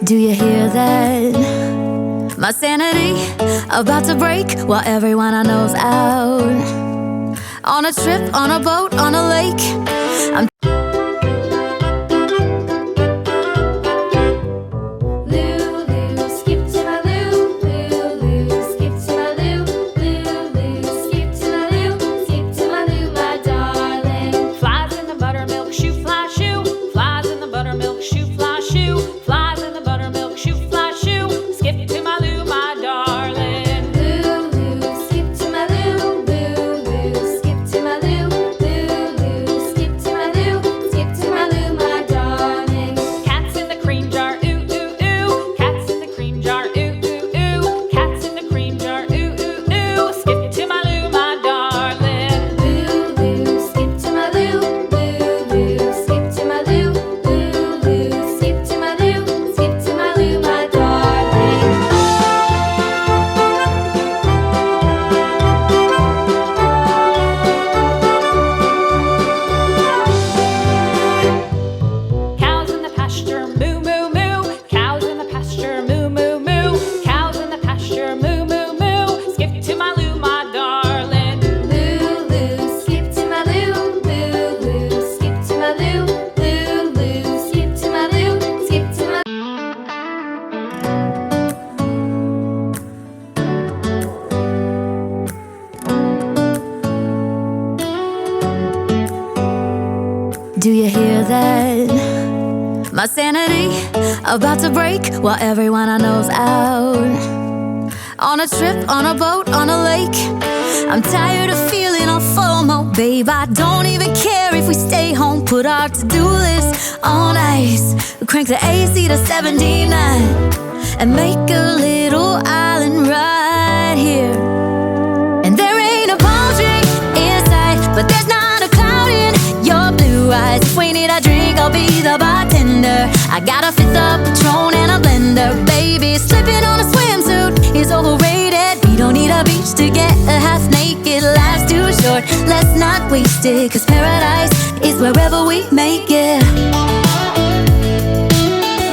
Do you hear that? My sanity about to break while everyone I know's out. On a trip, on a boat, on a lake. I'm Do you hear that? My sanity about to break while everyone I know's out. On a trip, on a boat, on a lake. I'm tired of feeling all FOMO, babe. I don't even care if we stay home. Put our to-do list on ice. Crank the AC to 79 and make a little island right here. And there ain't a palm tree in sight, but there's not a cloud in your blue eyes. If we need a drink, I'll be the bartender. I got a fifth of Patron and a blender. Baby, slipping on a swimsuit is overrated. We don't need a beach to get a half naked. Life's too short, let's not waste it. Cause paradise is wherever we make it.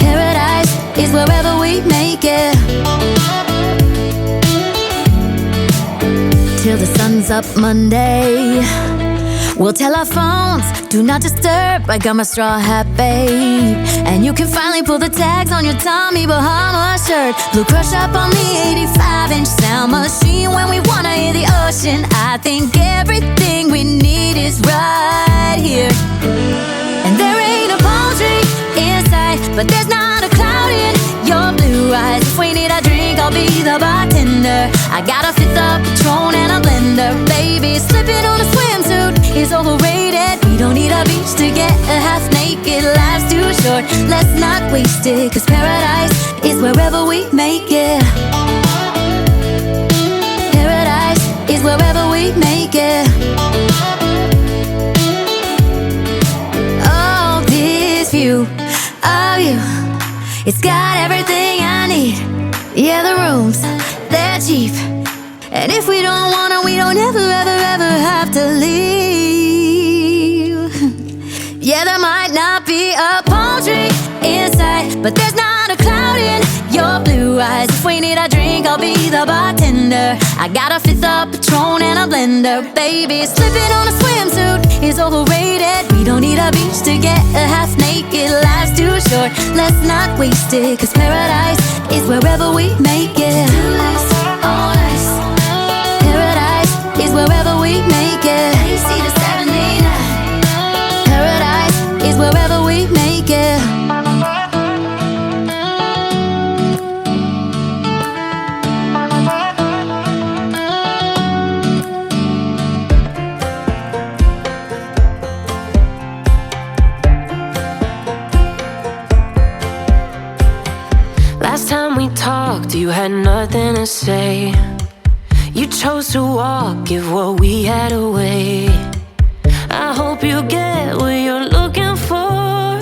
Paradise is wherever we make it. Till the sun's up Monday, we'll tell our phones, do not disturb. I got my straw hat, babe. And you can finally pull the tags on your Tommy Bahama shirt. Blue crush up on the 85-inch sound machine. When we wanna hear the ocean, I think everything we need is right here. And there ain't a palm tree in sight, but there's not a cloud in your blue eyes. If we need a drink, I'll be the bartender. I got a fifth of Patron and a blender. Baby, slipping on a swimsuit is overrated. We don't need a beach to get a half naked. Life's too short, let's not waste it. Cause paradise is wherever we make it. Paradise is wherever we make it. Oh, this view of you, it's got everything I need. Yeah, the rooms, they're cheap. And if we don't wanna, we don't ever, ever, ever have to leave. Yeah, there might not be a palm tree in sight, but there's not a cloud in your blue eyes. If we need a drink, I'll be the bartender. I got a fifth of Patron and a blender. Baby, slipping on a swimsuit is overrated. We don't need a beach to get a half naked. Life's too short, let's not waste it. Cause paradise is wherever we make it. On ice. Paradise is wherever we make it. AC to 79. Paradise is wherever we make it. Last time we talked, you had nothing to say. You chose to walk, give what we had away. I hope you get what you're looking for,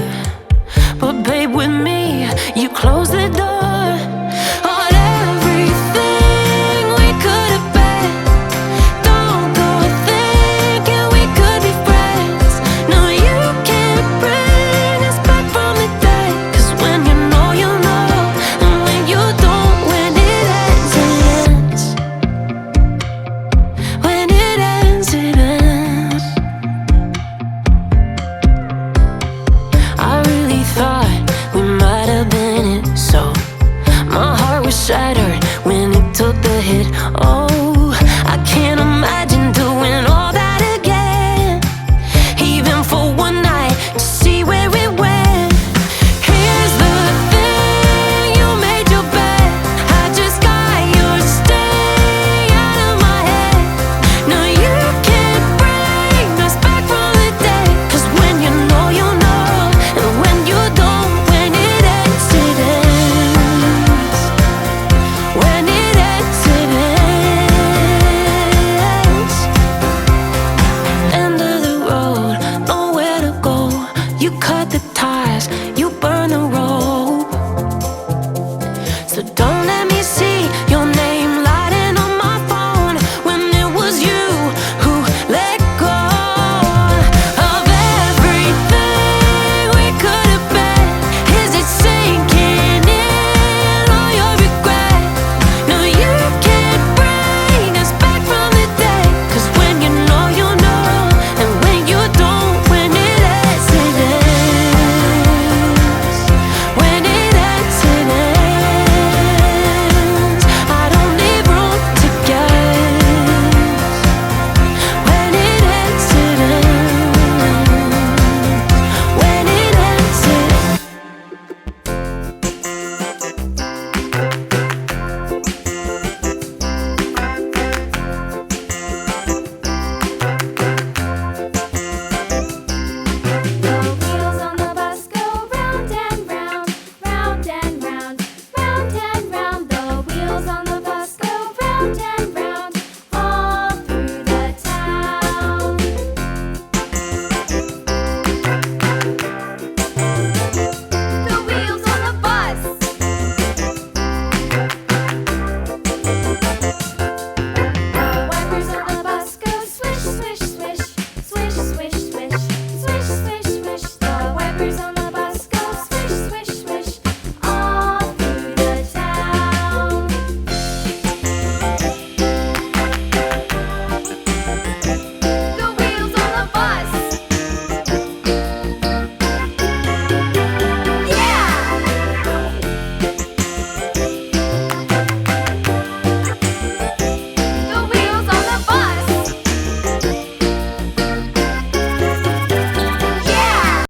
but babe, with me, you close the door on everything we could have been. Don't go thinking we could be friends. No, you can't bring us back from the dead. Cause when you know, you know. the hit. Oh,